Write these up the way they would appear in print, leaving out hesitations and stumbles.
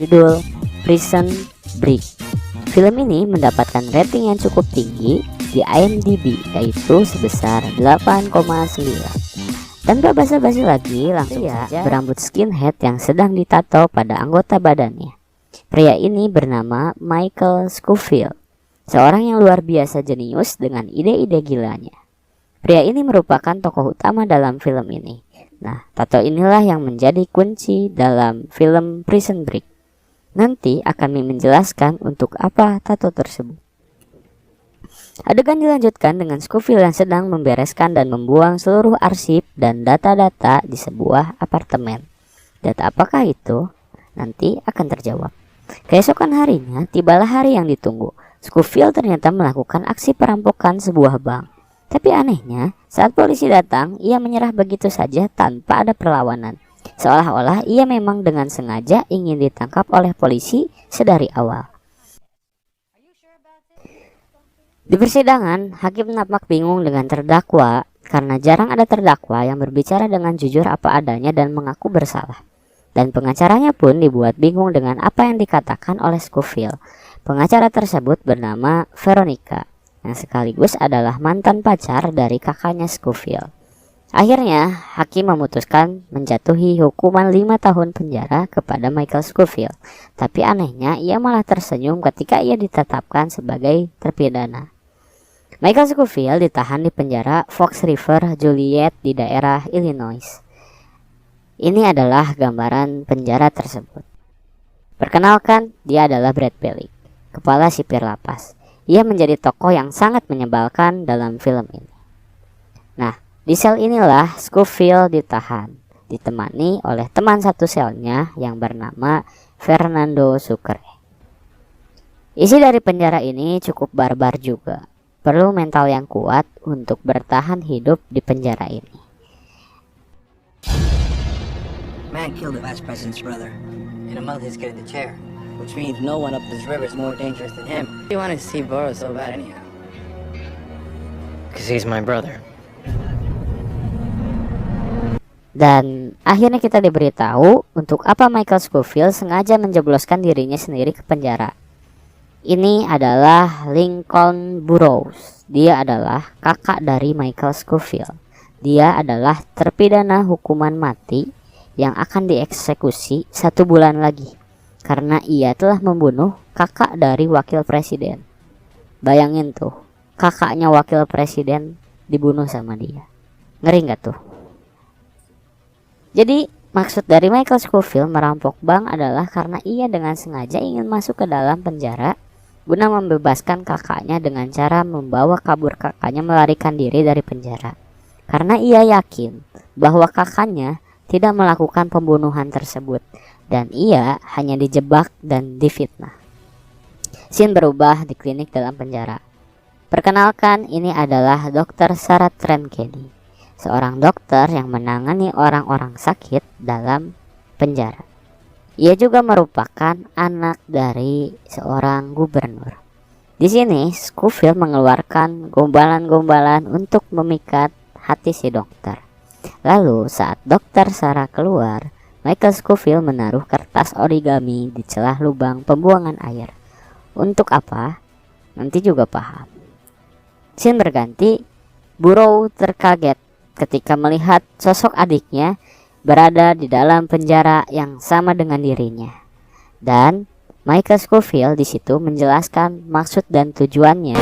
judul Prison Break. Film ini mendapatkan rating yang cukup tinggi di IMDb, yaitu sebesar 8,9. Tanpa basa-basi lagi, langsung saja berambut skinhead yang sedang ditato pada anggota badannya. Pria ini bernama Michael Scofield, seorang yang luar biasa jenius dengan ide-ide gilanya. Pria ini merupakan tokoh utama dalam film ini. Nah, tato inilah yang menjadi kunci dalam film Prison Break. Nanti akan menjelaskan untuk apa tato tersebut. Adegan dilanjutkan dengan Scofield yang sedang membereskan dan membuang seluruh arsip dan data-data di sebuah apartemen. Data apakah itu? Nanti akan terjawab. Keesokan harinya, tibalah hari yang ditunggu. Scofield ternyata melakukan aksi perampokan sebuah bank. Tapi anehnya, saat polisi datang, ia menyerah begitu saja tanpa ada perlawanan. Seolah-olah ia memang dengan sengaja ingin ditangkap oleh polisi sedari awal. Di persidangan, hakim nampak bingung dengan terdakwa karena jarang ada terdakwa yang berbicara dengan jujur apa adanya dan mengaku bersalah. Dan pengacaranya pun dibuat bingung dengan apa yang dikatakan oleh Scofield. Pengacara tersebut bernama Veronica, yang sekaligus adalah mantan pacar dari kakaknya Scofield. Akhirnya, hakim memutuskan menjatuhi hukuman 5 tahun penjara kepada Michael Scofield. Tapi anehnya, ia malah tersenyum ketika ia ditetapkan sebagai terpidana. Michael Scofield ditahan di penjara Fox River Joliet di daerah Illinois. Ini adalah gambaran penjara tersebut. Perkenalkan, dia adalah Brad Bellick, kepala sipir lapas. Ia menjadi tokoh yang sangat menyebalkan dalam film ini. Nah, di sel inilah Scofield ditahan, ditemani oleh teman satu selnya yang bernama Fernando Sucre. Isi dari penjara ini cukup barbar juga. Perlu mental yang kuat untuk bertahan hidup di penjara ini. Man killed the vice president's brother. In a month he's getting the chair, which means no one up this river is more dangerous than him. You want to see Burrow so bad anyhow? Because he's my brother. Dan akhirnya kita diberitahu untuk apa Michael Scofield sengaja menjebloskan dirinya sendiri ke penjara. Ini adalah Lincoln Burrows. Dia adalah kakak dari Michael Scofield. Dia adalah terpidana hukuman mati yang akan dieksekusi 1 bulan lagi karena ia telah membunuh kakak dari wakil presiden. Bayangin tuh, kakaknya wakil presiden dibunuh sama dia. Ngeri nggak tuh? Jadi maksud dari Michael Scofield merampok bank adalah karena ia dengan sengaja ingin masuk ke dalam penjara guna membebaskan kakaknya dengan cara membawa kabur kakaknya melarikan diri dari penjara. Karena ia yakin bahwa kakaknya tidak melakukan pembunuhan tersebut dan ia hanya dijebak dan difitnah. Scene berubah di klinik dalam penjara. Perkenalkan, ini adalah Dr. Sarah Trent Kenny, seorang dokter yang menangani orang-orang sakit dalam penjara. Ia juga merupakan anak dari seorang gubernur. Di sini, Scofield mengeluarkan gombalan-gombalan untuk memikat hati si dokter. Lalu saat dokter Sarah keluar, Michael Scofield menaruh kertas origami di celah lubang pembuangan air. Untuk apa? Nanti juga paham. Scene berganti, Burrow terkaget ketika melihat sosok adiknya berada di dalam penjara yang sama dengan dirinya. Dan Michael Scofield di situ menjelaskan maksud dan tujuannya.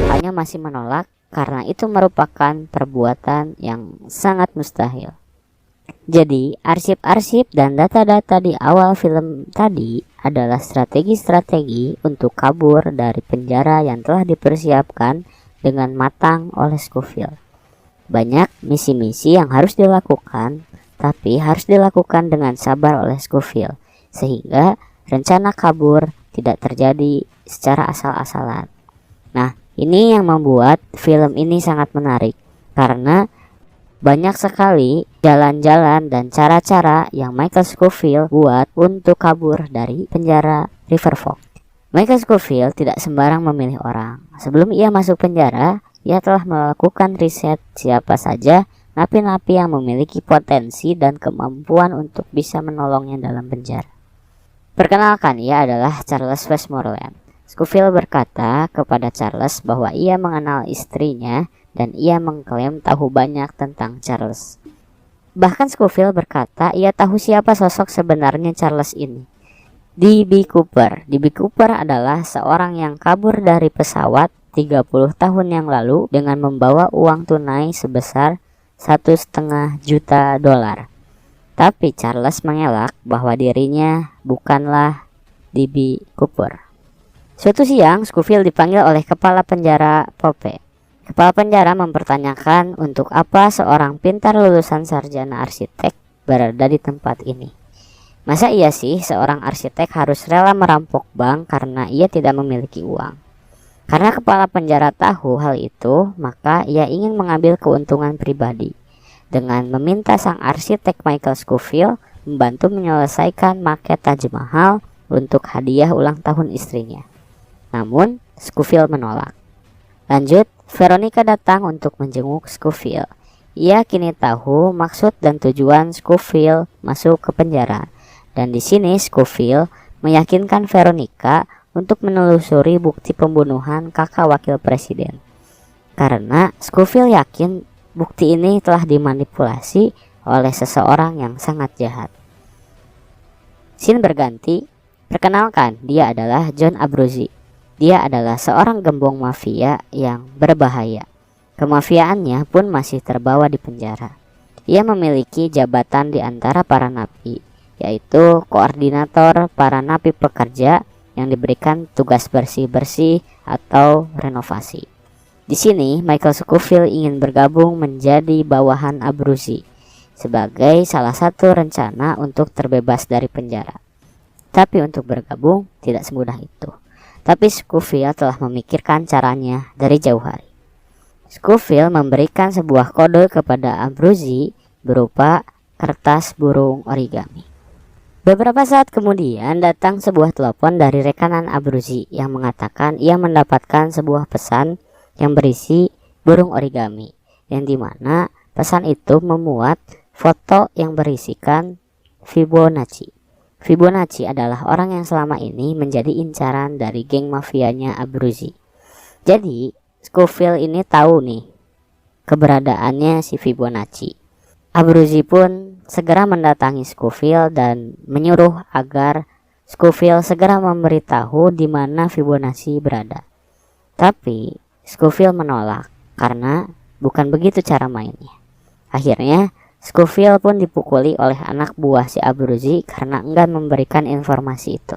Hanya masih menolak karena itu merupakan perbuatan yang sangat mustahil. Jadi, arsip-arsip dan data-data di awal film tadi adalah strategi-strategi untuk kabur dari penjara yang telah dipersiapkan dengan matang oleh Scofield. Banyak misi-misi yang harus dilakukan, tapi harus dilakukan dengan sabar oleh Scofield, sehingga rencana kabur tidak terjadi secara asal-asalan. Nah, ini yang membuat film ini sangat menarik, karena banyak sekali jalan-jalan dan cara-cara yang Michael Scofield buat untuk kabur dari penjara River Fork. Michael Scofield tidak sembarang memilih orang. Sebelum ia masuk penjara, ia telah melakukan riset siapa saja napi-napi yang memiliki potensi dan kemampuan untuk bisa menolongnya dalam penjara. Perkenalkan, ia adalah Charles Westmoreland. Scofield berkata kepada Charles bahwa ia mengenal istrinya dan ia mengklaim tahu banyak tentang Charles. Bahkan Scofield berkata ia tahu siapa sosok sebenarnya Charles ini. D.B. Cooper. D.B. Cooper adalah seorang yang kabur dari pesawat 30 tahun yang lalu dengan membawa uang tunai sebesar $1,5 juta. Tapi Charles mengelak bahwa dirinya bukanlah D.B. Cooper. Suatu siang, Scofield dipanggil oleh kepala penjara Pope. Kepala penjara mempertanyakan untuk apa seorang pintar lulusan sarjana arsitek berada di tempat ini. Masa iya sih seorang arsitek harus rela merampok bank karena ia tidak memiliki uang? Karena kepala penjara tahu hal itu, maka ia ingin mengambil keuntungan pribadi dengan meminta sang arsitek Michael Scofield membantu menyelesaikan maket Taj Mahal untuk hadiah ulang tahun istrinya. Namun, Scofield menolak. Lanjut, Veronica datang untuk menjenguk Scofield. Ia kini tahu maksud dan tujuan Scofield masuk ke penjara. Dan di sini Scofield meyakinkan Veronica untuk menelusuri bukti pembunuhan kakak wakil presiden. Karena Scofield yakin bukti ini telah dimanipulasi oleh seseorang yang sangat jahat. Scene berganti. Perkenalkan, dia adalah John Abruzzi. Dia adalah seorang gembong mafia yang berbahaya. Kemafiaannya pun masih terbawa di penjara. Ia memiliki jabatan di antara para napi, yaitu koordinator para napi pekerja yang diberikan tugas bersih-bersih atau renovasi. Di sini, Michael Scofield ingin bergabung menjadi bawahan Abruzzi sebagai salah satu rencana untuk terbebas dari penjara. Tapi untuk bergabung tidak semudah itu. Tapi Scofield telah memikirkan caranya dari jauh hari. Scofield memberikan sebuah kode kepada Abruzzi berupa kertas burung origami. Beberapa saat kemudian datang sebuah telepon dari rekanan Abruzzi yang mengatakan ia mendapatkan sebuah pesan yang berisi burung origami, yang dimana pesan itu memuat foto yang berisikan Fibonacci. Fibonacci adalah orang yang selama ini menjadi incaran dari geng mafianya Abruzzi. Jadi Scofield ini tahu nih keberadaannya si Fibonacci. Abruzzi pun segera mendatangi Scofield dan menyuruh agar Scofield segera memberitahu di mana Fibonacci berada. Tapi Scofield menolak karena bukan begitu cara mainnya. Akhirnya Scofield pun dipukuli oleh anak buah si Abruzzi karena enggan memberikan informasi itu.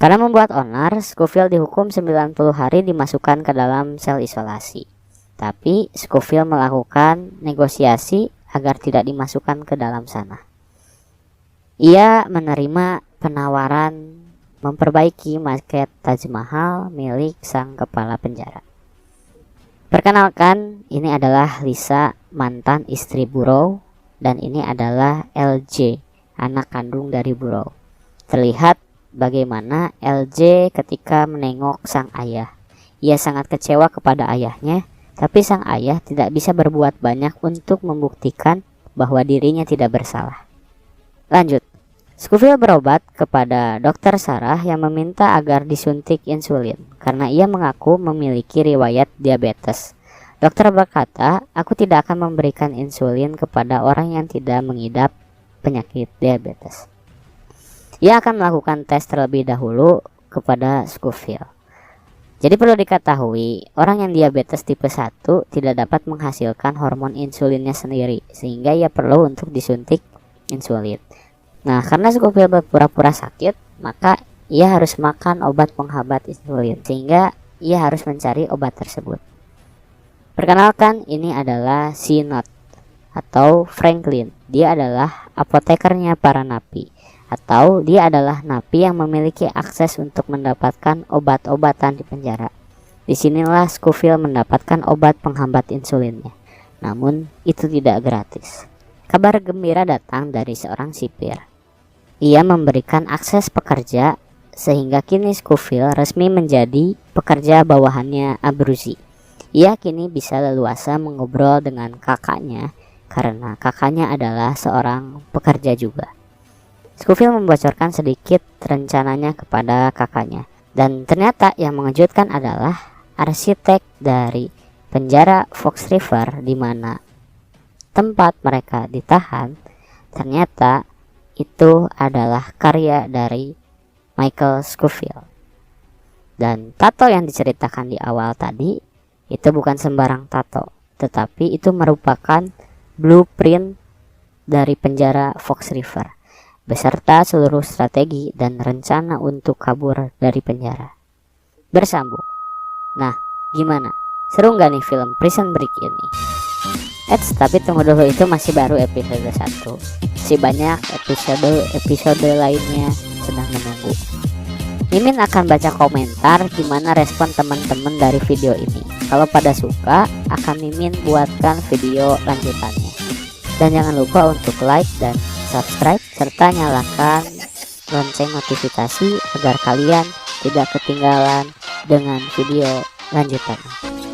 Karena membuat onar, Scofield dihukum 90 hari dimasukkan ke dalam sel isolasi. Tapi Scofield melakukan negosiasi agar tidak dimasukkan ke dalam sana. Ia menerima penawaran memperbaiki maket Taj Mahal milik sang kepala penjara. Perkenalkan, ini adalah Lisa, mantan istri Burrow, dan ini adalah LJ, anak kandung dari Burrow. Terlihat bagaimana LJ ketika menengok sang ayah. Ia sangat kecewa kepada ayahnya, tapi sang ayah tidak bisa berbuat banyak untuk membuktikan bahwa dirinya tidak bersalah. Lanjut. Scofield berobat kepada dokter Sarah yang meminta agar disuntik insulin karena ia mengaku memiliki riwayat diabetes. Dokter berkata, aku tidak akan memberikan insulin kepada orang yang tidak mengidap penyakit diabetes. Ia akan melakukan tes terlebih dahulu kepada Scofield. Jadi perlu diketahui, orang yang diabetes tipe 1 tidak dapat menghasilkan hormon insulinnya sendiri, sehingga ia perlu untuk disuntik insulin. Nah, karena Scofield berpura-pura sakit, maka ia harus makan obat penghambat insulin, sehingga ia harus mencari obat tersebut. Perkenalkan, ini adalah si Not atau Franklin. Dia adalah apotekernya para napi, atau dia adalah napi yang memiliki akses untuk mendapatkan obat-obatan di penjara. Disinilah Scofield mendapatkan obat penghambat insulinnya. Namun, itu tidak gratis. Kabar gembira datang dari seorang sipir. Ia memberikan akses pekerja sehingga kini Scofield resmi menjadi pekerja bawahannya Abruzzi. Ia kini bisa leluasa mengobrol dengan kakaknya karena kakaknya adalah seorang pekerja juga. Scofield membocorkan sedikit rencananya kepada kakaknya. Dan ternyata yang mengejutkan adalah arsitek dari penjara Fox River di mana tempat mereka ditahan ternyata itu adalah karya dari Michael Scofield. Dan tato yang diceritakan di awal tadi itu bukan sembarang tato, tetapi itu merupakan blueprint dari penjara Fox River beserta seluruh strategi dan rencana untuk kabur dari penjara. Bersambung. Nah, gimana? Seru nggak nih film Prison Break ini? Tapi tunggu dulu, itu masih baru episode 1. Masih banyak episode lainnya sedang menunggu. Mimin akan baca komentar gimana respon teman-teman dari video ini. Kalau pada suka, akan Mimin buatkan video lanjutannya. Dan jangan lupa untuk like dan subscribe serta nyalakan lonceng notifikasi agar kalian tidak ketinggalan dengan video lanjutannya.